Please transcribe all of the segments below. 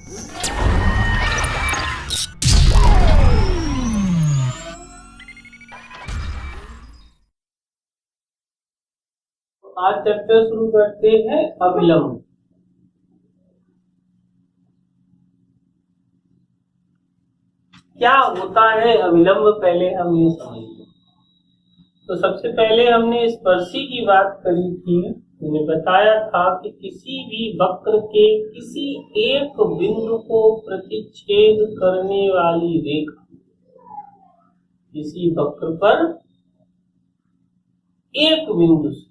आज चैप्टर शुरू करते हैं अविलंब। क्या होता है अविलंब, पहले हम ये समझें। तो सबसे पहले हमने स्पर्शी की बात करी थी। मैंने बताया था कि किसी भी वक्र के किसी एक बिंदु को प्रतिच्छेद करने वाली रेखा, किसी वक्र पर एक बिंदु से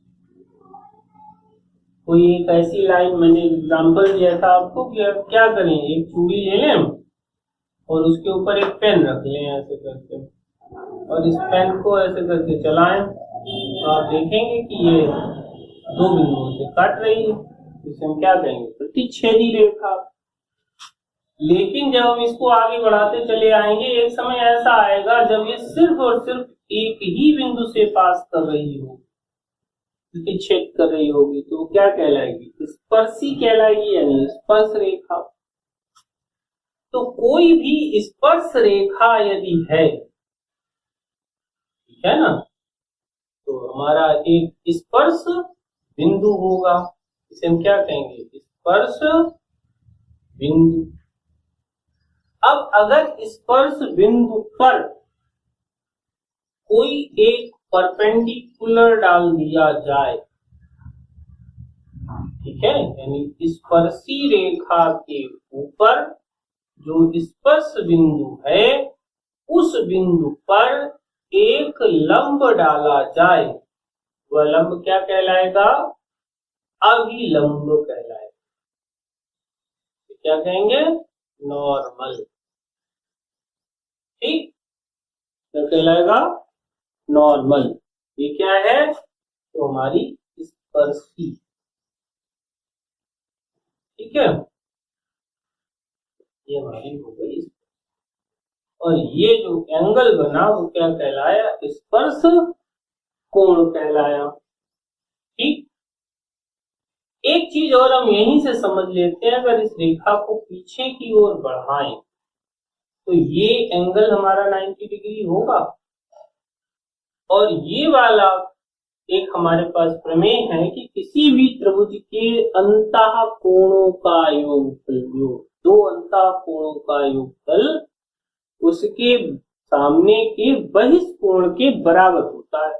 कोई एक ऐसी लाइन, मैंने एग्जांपल दिया था आपको कि क्या करें, एक चूड़ी ले लें और उसके ऊपर एक पेन रख लें ऐसे करके, और इस पेन को ऐसे करके चलाएं तो आप देखेंगे कि ये दो बिंदुओं से काट रही है। इसे हम क्या कहेंगे, प्रतिच्छेदी रेखा। लेकिन जब हम इसको आगे बढ़ाते चले आएंगे, एक समय ऐसा आएगा जब ये सिर्फ और सिर्फ एक ही बिंदु से पास कर रही हो, छेद कर रही होगी, तो क्या कहलाएगी, स्पर्शी कहलाएगी, यानी स्पर्श रेखा। तो कोई भी स्पर्श रेखा यदि है, ठीक है ना, तो हमारा एक स्पर्श बिंदु होगा, इसे हम क्या कहेंगे, स्पर्श बिंदु। अब अगर स्पर्श बिंदु पर कोई एक परपेंडिकुलर डाल दिया जाए, ठीक है, यानी स्पर्शी रेखा के ऊपर जो स्पर्श बिंदु है उस बिंदु पर एक लंब डाला जाए, वह लंब क्या कहलाएगा, अभिलंब कहलाएगा। क्या कहेंगे, नॉर्मल। ठीक, क्या कहलाएगा, नॉर्मल। ये क्या है, तो हमारी स्पर्शी, ठीक है, ये हमारी हो गई। और ये जो एंगल बना वो क्या कहलाया, स्पर्श कोण कहलाया। ठीक, एक चीज और हम यहीं से समझ लेते हैं, अगर इस रेखा को पीछे की ओर बढ़ाएं तो ये एंगल हमारा 90 डिग्री होगा। और ये वाला एक हमारे पास प्रमेय है कि किसी भी त्रिभुज के अंतः कोणों का योगफल, जो दो अंतः कोणों का योगफल उसके सामने के बहिष्ठ कोण के बराबर होता है।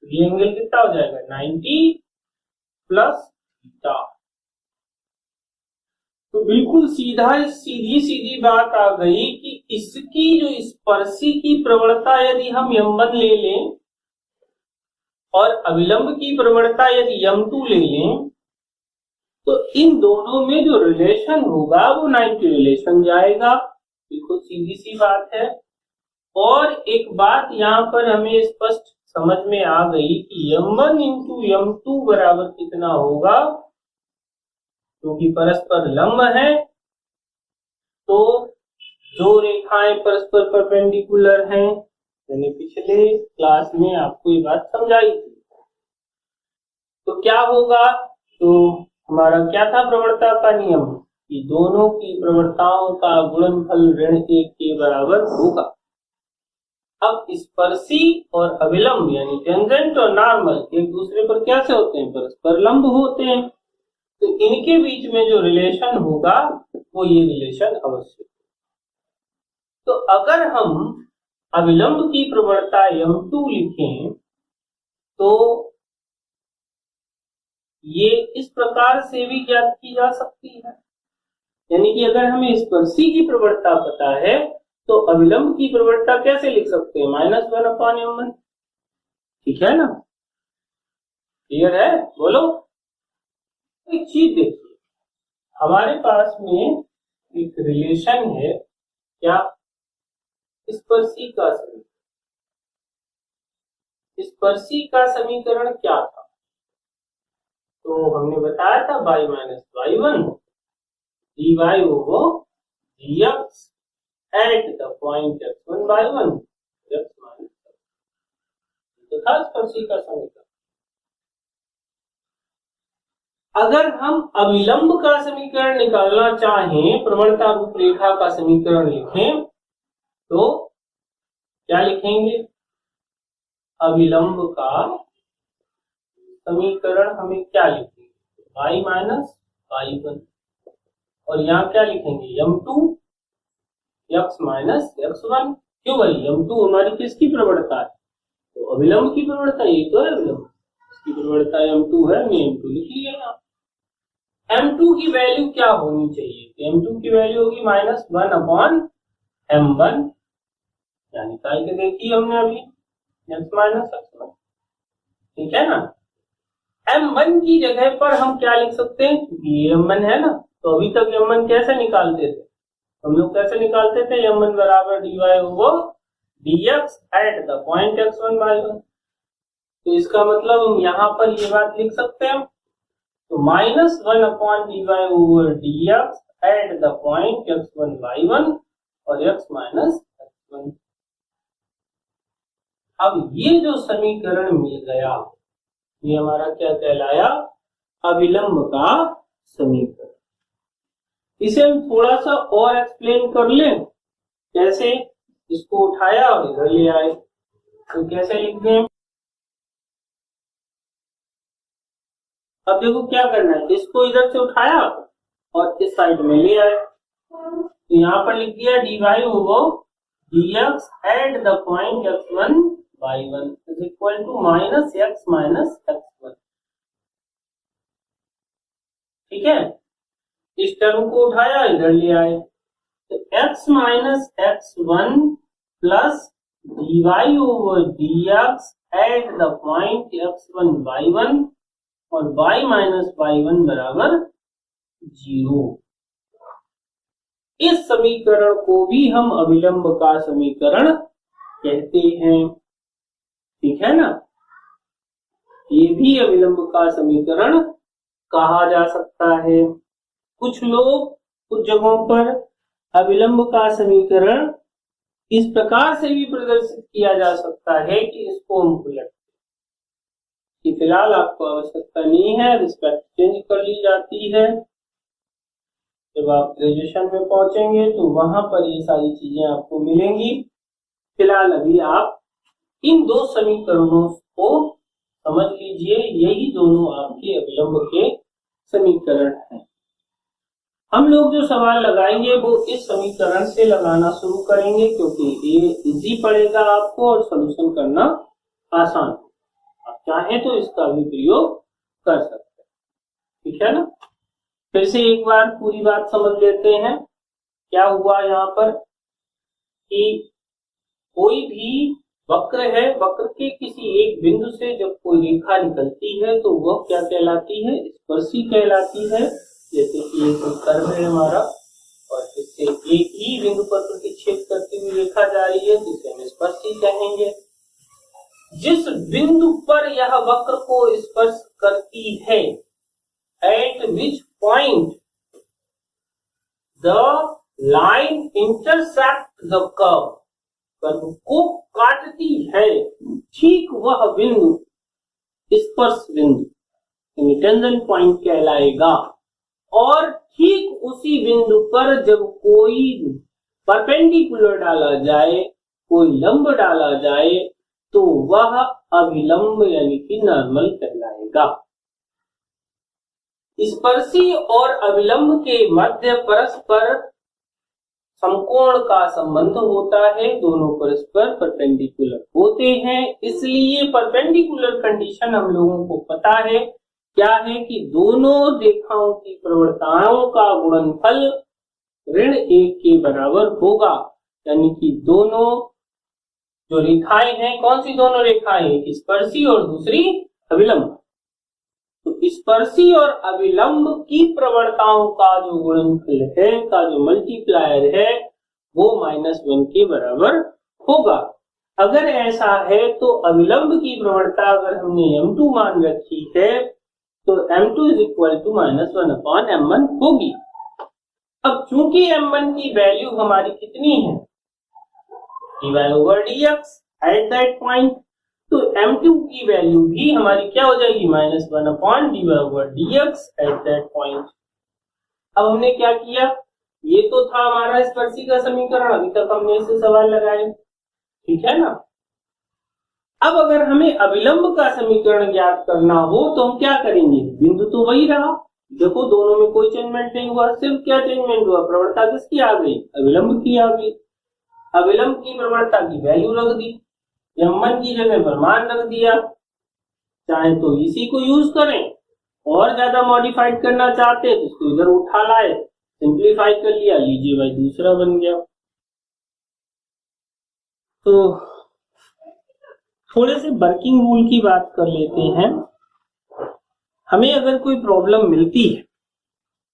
ये एंगल कितना हो जाएगा, 90 प्लस थीटा। तो बिल्कुल सीधी सीधी बात आ गई कि इसकी जो स्पर्शी की प्रवणता यदि हम m1 ले लें और अविलंब की प्रवणता यदि m2 ले लें, तो इन दोनों में जो रिलेशन होगा वो 90 रिलेशन जाएगा। बिल्कुल सीधी सी बात है। और एक बात यहाँ पर हमें स्पष्ट समझ में आ गई कि m1 इंटू m2 बराबर कितना होगा, क्योंकि परस्पर लंब है तो जो रेखाएं परस्पर परपेंडिकुलर हैं, मैंने पिछले क्लास में आपको ये बात समझाई थी। तो क्या होगा, तो हमारा क्या था प्रवणता का नियम, कि दोनों की प्रवणताओं का गुणनफल ऋण 1 के बराबर होगा। अब स्पर्शी और अविलंब यानी टेंजेंट और नॉर्मल एक दूसरे पर कैसे होते हैं, परस्पर लंब होते हैं। तो इनके बीच में जो रिलेशन होगा वो ये रिलेशन अवश्य। तो अगर हम अविलंब की प्रवणता m2 लिखें तो ये इस प्रकार से भी ज्ञात की जा सकती है, यानी कि अगर हमें स्पर्शी की प्रवणता पता है तो अविलंब की प्रवणता कैसे लिख सकते हैं, -1/m1। ठीक है ना, क्लियर है, बोलो। एक चीज देखिए, हमारे पास में एक रिलेशन है, क्या, स्पर्शी का समीकरण। स्पर्शी का समीकरण क्या था, तो हमने बताया था y - y1 dy over dx at the point x1 by 1 x minus, तो था स्पर्शी का समीकरण। अगर हम अविलंब का समीकरण निकालना चाहें, प्रवणता रूपरेखा का समीकरण लिखें, तो क्या लिखेंगे? अविलंब का समीकरण हमें क्या लिखेंगे? y माइनस y1, और यहाँ क्या लिखेंगे? m2 x minus x1। क्यों भाई? m2 हमारी किसकी प्रवणता है? तो अविलंब की प्रवणता, ये तो है अविलंब, इसकी प्रवणता m2 है, मैं m2 लिख लिया यहाँ। m2 की वैल्यू क्या होनी चाहिए? तो m2 की वैल्यू होगी -1/m1, यानी निकाल के देखी हमने अभी, x माइनस x1, ठीक है ना। m1 की जगह पर हम क्या लिख सकते हैं? ये m1 है ना, तो अभी तक m1 कैसे निकालते थे हम लोग? कैसे निकालते थे? m1 बराबर dy/dx at the point x1 y1। तो इसका मतलब हम यहाँ पर ये बात लिख सकते हैं, तो -1/dy/dx eight the point x1 y1 और x माइनस x1। अब ये जो समीकरण मिल गया, ये हमारा क्या कहलाया? अविलंब का समीकरण। इसे हम थोड़ा सा और एक्सप्लेन कर लें। कैसे? इसको उठाया और इधर ले आए, तो कैसे लिख दें? अब देखो क्या करना है, इसको इधर से उठाया और इस साइड में ले आए, तो यहाँ पर लिख दिया dy/dx at the point x1 y1 is equal to -x minus x1। ठीक है, इस टर्म को उठाया, इधर ले आए, तो x minus x1 plus dy/dx at the point x1 y1 और y माइनस y1 बराबर 0। इस समीकरण को भी हम अविलंब का समीकरण कहते हैं, ठीक है ना। ये भी अविलंब का समीकरण कहा जा सकता है। कुछ लोग कुछ जगहों पर अविलंब का समीकरण इस प्रकार से भी प्रदर्शित किया जा सकता है कि इसको हम उलट, कि फिलहाल आपको आवश्यकता नहीं है, रिस्पेक्ट चेंज कर ली जाती है। जब आप ग्रेजुएशन में पहुंचेंगे तो वहां पर ये सारी चीजें आपको मिलेंगी। फिलहाल अभी आप इन दो समीकरणों को समझ लीजिए, यही दोनों आपके अविलंब के समीकरण हैं। हम लोग जो सवाल लगाएंगे वो इस समीकरण से लगाना शुरू करेंगे, क्योंकि ये इजी पड़ेगा आपको और सॉल्यूशन करना आसान। आप चाहें तो इसका भी प्रयोग कर सकते हैं, ठीक है ना। फिर से एक बार पूरी बात समझ लेते हैं। क्या हुआ यहाँ पर कि कोई भी वक्र है, वक्र के किसी एक बिंदु से जब कोई रेखा निकलती है तो वह क्या कहलाती है? स्पर्शी कहलाती है। जैसे कि एक कर्व है हमारा और इससे एक ही बिंदु पर प्रतिच्छेद करती हुई रेखा जा रही है, जिसे हम स्पर्शी कहेंगे। जिस बिंदु पर यह वक्र को स्पर्श करती है, eight which point the line intersect the curve, curve को काटती है, ठीक वह बिंदु स्पर्श बिंदु टेंजेंट पॉइंट कहलाएगा। और ठीक उसी बिंदु पर जब कोई परपेंडिकुलर डाला जाए, कोई लंब डाला जाए, तो वह अविलंब यानी कि नॉर्मल कहलाएगा। स्पर्शी और अविलंब के मध्य परस्पर समकोण का संबंध होता है, दोनों परस्पर परपेंडिकुलर होते हैं। इसलिए परपेंडिकुलर कंडीशन हम लोगों को पता है क्या है कि दोनों रेखाओं की प्रवणताओं का गुणनफल ऋण 1 के बराबर होगा। यानी कि दोनों जो रेखाएं हैं, कौन सी दोनों रेखाएं? एक स्पर्शी और दूसरी अविलंब। तो स्पर्शी और अविलंब की प्रवणताओं का जो गुणनफल है, का जो मल्टीप्लायर है, वो -1 के बराबर होगा। अगर ऐसा है तो अविलंब की प्रवणता अगर हमने m2 मान रखी है तो m2 is equal to -1/m1 होगी। अब चूंकि m1 की वैल्यू हमारी कितनी है? dy/dx एट दैट पॉइंट, तो m2 की वैल्यू भी हमारी क्या हो जाएगी, -1/dy/dx एट दैट पॉइंट। अब हमने क्या किया, ये तो था हमारा स्पर्शी का समीकरण, अभी तक हमने इससे सवाल लगाए, ठीक है ना। अब अगर हमें अविलंब का समीकरण ज्ञात करना हो तो हम क्या करेंगे, बिंदु तो वही रहा, देखो दोनों में कोई चेंजमेंट नहीं हुआ, सिर्फ क्या चेंजमेंट हुआ, प्रवणता किसकी आ गई, अविलंब की आ गई। अविलंब की प्रवणता की वैल्यू रख दी, m1 की जगह पर मान रख दिया, चाहे तो इसी को यूज करें, और ज्यादा मॉडिफाइड करना चाहते हैं तो इसको इधर उठा लाए, सिंप्लीफाई कर लिया, लीजिए भाई दूसरा बन गया। तो थोड़े से वर्किंग रूल की बात कर लेते हैं। हमें अगर कोई प्रॉब्लम मिलती है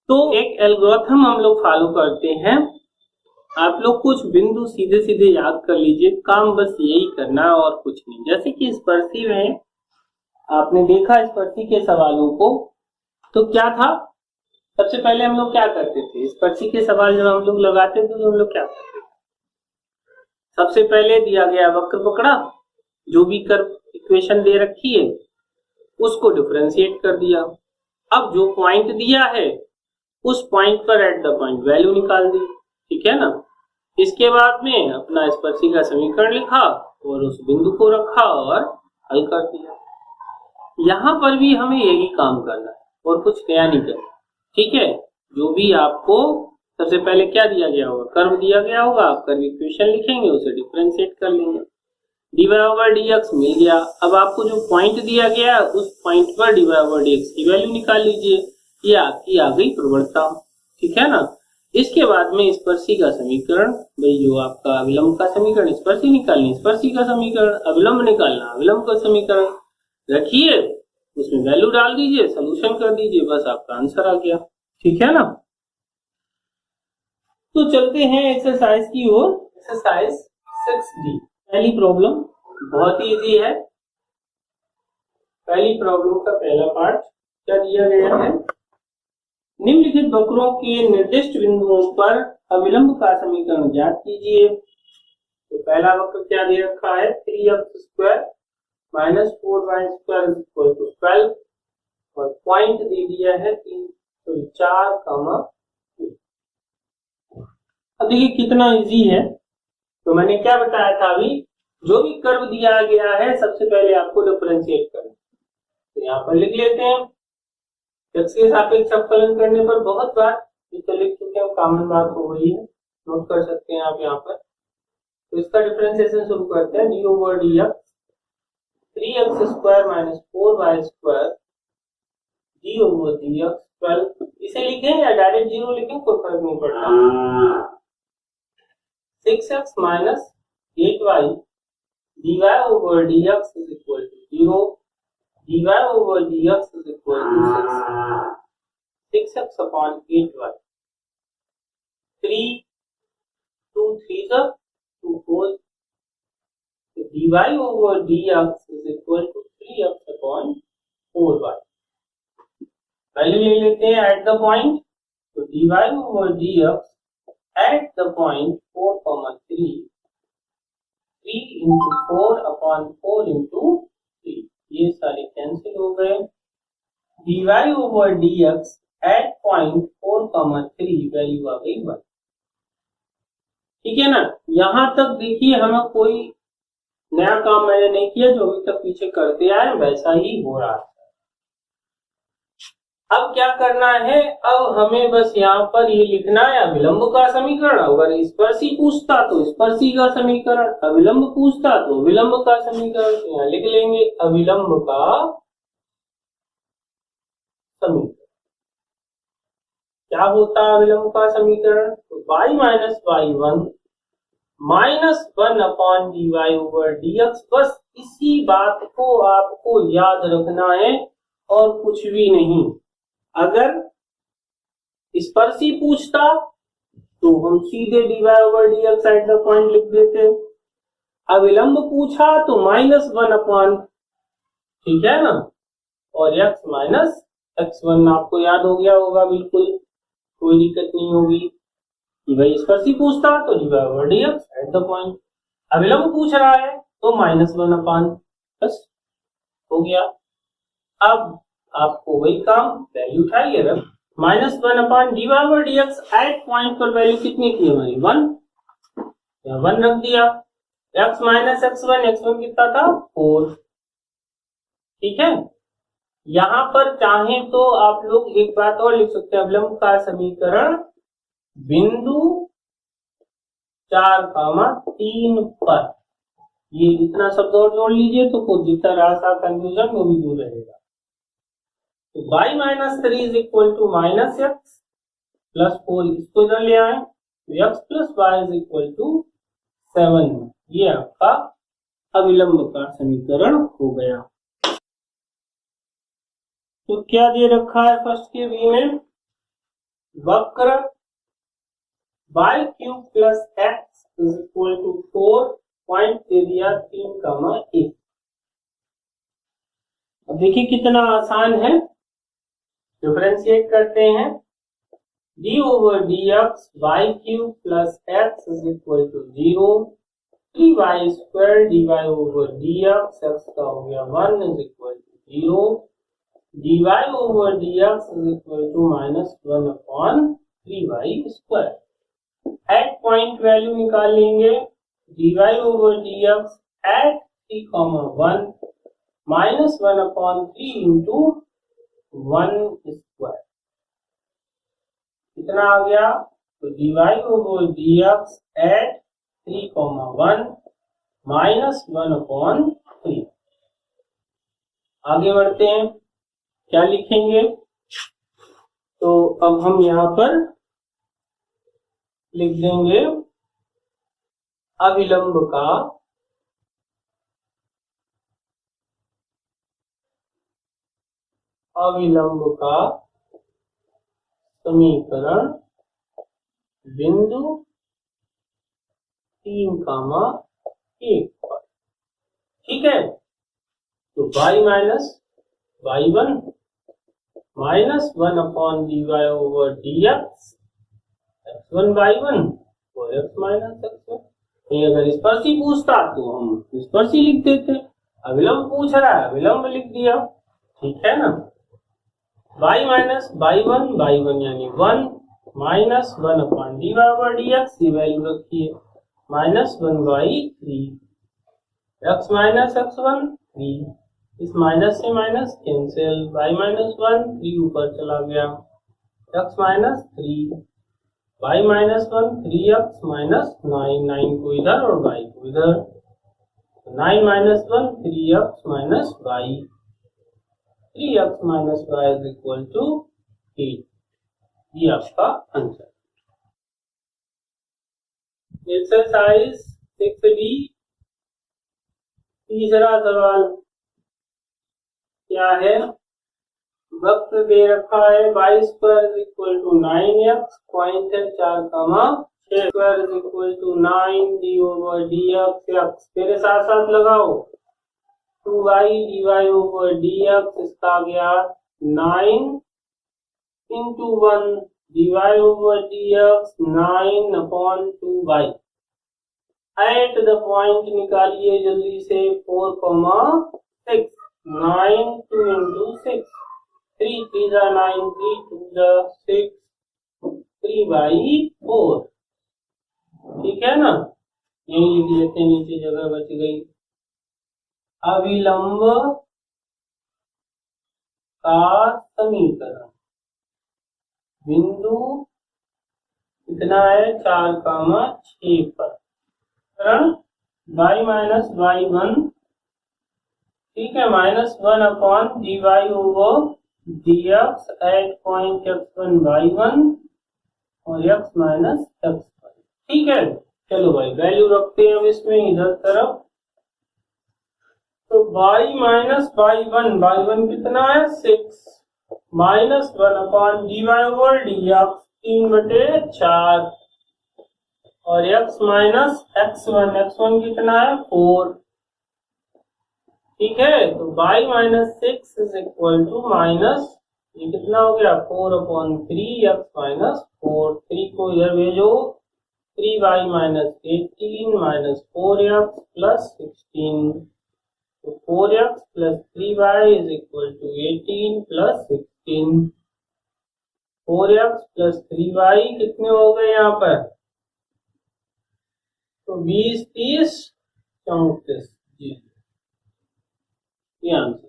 तो एक एल्गोरिथम हम लोग फॉलो करते हैं, आप लोग कुछ बिंदु सीधे सीधे याद कर लीजिए, काम बस यही करना है और कुछ नहीं। जैसे कि स्पर्शी में आपने देखा स्पर्शी के सवालों को, तो क्या था, सबसे पहले हम लोग क्या करते थे, स्पर्शी के सवाल जब हम लोग लगाते थे तो हम लोग क्या करते थे, सबसे पहले दिया गया वक्र पकड़ा, जो भी कर्व इक्वेशन दे रखी है उसको डिफरेंशिएट कर दिया, अब जो पॉइंट दिया है उस पॉइंट पर एट द पॉइंट वैल्यू निकाल दी, ठीक है ना। इसके बाद में अपना स्पर्शी का समीकरण लिखा और उस बिंदु को रखा और हल कर दिया। यहां पर भी हमें यही काम करना है और कुछ नया नहीं करना, ठीक है। जो भी आपको सबसे पहले क्या दिया गया होगा, कर्व दिया गया होगा, आप कर्व इक्वेशन लिखेंगे, उसे डिफरेंशिएट कर लेंगे, dy/dx मिल गया। अब आपको जो पॉइंट दिया गया उस पॉइंट पर dy/dx की वैल्यू निकाल लीजिए, ये आपकी आ गई प्रवणता, ठीक है ना। इसके बाद में स्पर्शी का समीकरण, भाई जो आपका अविलंब का समीकरण, स्पर्शी निकालनी स्पर्शी का समीकरण, अविलंब निकालना अविलंब का समीकरण, रखिए उसमें वैल्यू डाल दीजिए, सोल्यूशन कर दीजिए, बस आपका आंसर आ गया, ठीक है ना। तो चलते हैं एक्सरसाइज की ओर, एक्सरसाइज 6D। पहली प्रॉब्लम बहुत इजी है, पहली प्रॉब्लम का पहला पार्ट क्या दिया गया है, निम्नलिखित वक्रों के निर्दिष्ट बिंदुओं पर अविलंब का समीकरण ज्ञात कीजिए। तो पहला वक्र क्या दे रखा है, 3x² - 4y² = 12 और पॉइंट दे दिया है 4, 2। अब देखिए कितना इजी है, तो मैंने क्या बताया था अभी, जो भी कर्व दिया गया है सबसे पहले आपको डिफरेंशिएट करना, तो यहाँ पर लिख लेते हैं। x के सापेक्ष अवकलन करने पर बहुत बार ये तो लिख चुके हैं, कॉमन बात हो गई है, नोट कर सकते हैं आप यहाँ पर। तो इसका डिफरेंशिएशन शुरू करते हैं, d/dx 3x² - 4y² d/dx 12, इसे लिखें या डायरेक्ट 0 लिखें कोई फर्क नहीं पड़ता। 6x - 8y dy/dx = 0, dy/dx = 6x/8y, 3 2 3 2 4, dy/dx = 3x/4y। Value ले लेते हैं एट द पॉइंट, तो dy/dx एट द पॉइंट 4, 3, 3 × 4/4 × 3, ये सारे कैंसिल हो गए। dy/dx एट पॉइंट 4, 3 वैल्यू आ गई 1, ठीक है ना। यहां तक देखिए हमें कोई नया काम मैंने नहीं किया, जो अभी तक पीछे करते आए वैसा ही हो रहा है। अब क्या करना है, अब हमें बस यहाँ पर ये लिखना है अविलंब का समीकरण, अगर स्पर्शी पूछता तो स्पर्शी का समीकरण, अविलंब पूछता तो विलंब का समीकरण, तो यहाँ लिख लेंगे अविलंब का समीकरण। क्या होता है अविलंब का समीकरण, तो y - y1 -1/dy/dx, बस इसी बात को आपको याद रखना है और कुछ भी नहीं। अगर स्पर्शी पूछता तो हम सीधे dy/dx एट द पॉइंट लिख देते, अविलंब पूछा तो -1/, ठीक है ना, और x - x1 आपको याद हो गया होगा, बिल्कुल कोई दिक्कत नहीं होगी कि भाई स्पर्शी पूछता तो dy/dx एट द पॉइंट, अविलंब पूछ रहा है तो -1/, बस हो गया। अब आपको वही काम वैल्यू उठाइए रख -1/dy/dx एट पॉइंट पर वैल्यू कितनी थी हमारी 1, 1 रख दिया। x माइनस x1 कितना था 4। ठीक है, यहां पर चाहें तो आप लोग एक बात और लिख सकते हैं, अवलंब का समीकरण बिंदु 4,3 पर, ये इतना शब्द और जोड़ लीजिए तो कोई जितना रहा कंफ्यूजन वो भी दूर रहेगा। तो y minus 3 is equal to minus x plus 4, इसको इधर ले आए तो x plus y is equal to 7। ये आपका अविलंब का समीकरण हो गया। तो क्या दे रखा है फर्स्ट के बी में, वक्र y cube plus x is equal to 4, point दे दिया 3,1। अब देखिए कितना आसान है, डिफरेंशिएट करते हैं। d over dx y cube plus x is equal to 0, 3y square dy over dx, x का हो गया 1 is equal to 0, dy over dx is equal to -1/3y square. At point value निकाल लेंगे, dy over dx at 3,1 -1/3 into 1 square कितना आ गया, तो dy over dx at 3,1 -1/3। आगे बढ़ते हैं, क्या लिखेंगे, तो अब हम यहां पर लिख देंगे अविलंब का समीकरण बिंदु 3,1 पर। ठीक है, तो y minus y1 -1/dy over dx, x1 y1 और x माइनस x1। अगर स्पर्शी पूछता तो हम स्पर्शी लिख देते, अविलंब पूछ रहा है अविलंब लिख दिया। ठीक है ना, y माइनस y1 यानी 1 -1/dy ओवर dx, ये वैल्यू रखी है -1/3, x माइनस x1 3, इस माइनस से माइनस कैंसिल, y माइनस 1 3 ऊपर चला गया, x minus 3, y minus 1 3x minus 9, 9 को इधर और y को इधर, 9 minus 1 3x minus y, 3x minus y is equal to 8। ये आपका आंसर। एक्सरसाइज 6b, तीसरा सवाल क्या है, वक्र दे रखा है y square is equal to 9x, point है 4,6 square is equal to 9 d over dx x, मेरे साथ साथ लगाओ 2y dy ओवर dx, इसका आ गया 9 into 1 dy over dx 9/2y। Eight the point निकालिए जल्दी से 4,6, 9 2 इंटू 6, 3 3 9, 3 2 6, 3/4। ठीक है ना, यही लिख लेते, नीचे जगह बच गई। अविलंब का समीकरण बिंदु कितना है 4,6 पर, y माइनस y1, ठीक है, -1/dy over dx eight point x1 y1 और x माइनस x1। ठीक है, चलो भाई वैल्यू रखते हैं अब इसमें इधर तरफ, तो y माइनस y1 कितना है 6, -1/dy ओवर dx 3/4 और x माइनस x1 कितना है 4। ठीक है, तो y minus 6 is equal to minus, ये कितना हो गया 4/3 x माइनस 4, 3 को इधर भेजो, 3y minus 18 minus 4x plus 16, तो 4x plus 3y is equal to 18 plus 16। 4x plus 3y कितने हो गए यहाँ पर? तो 20, 30, 34 जी ये आंसर।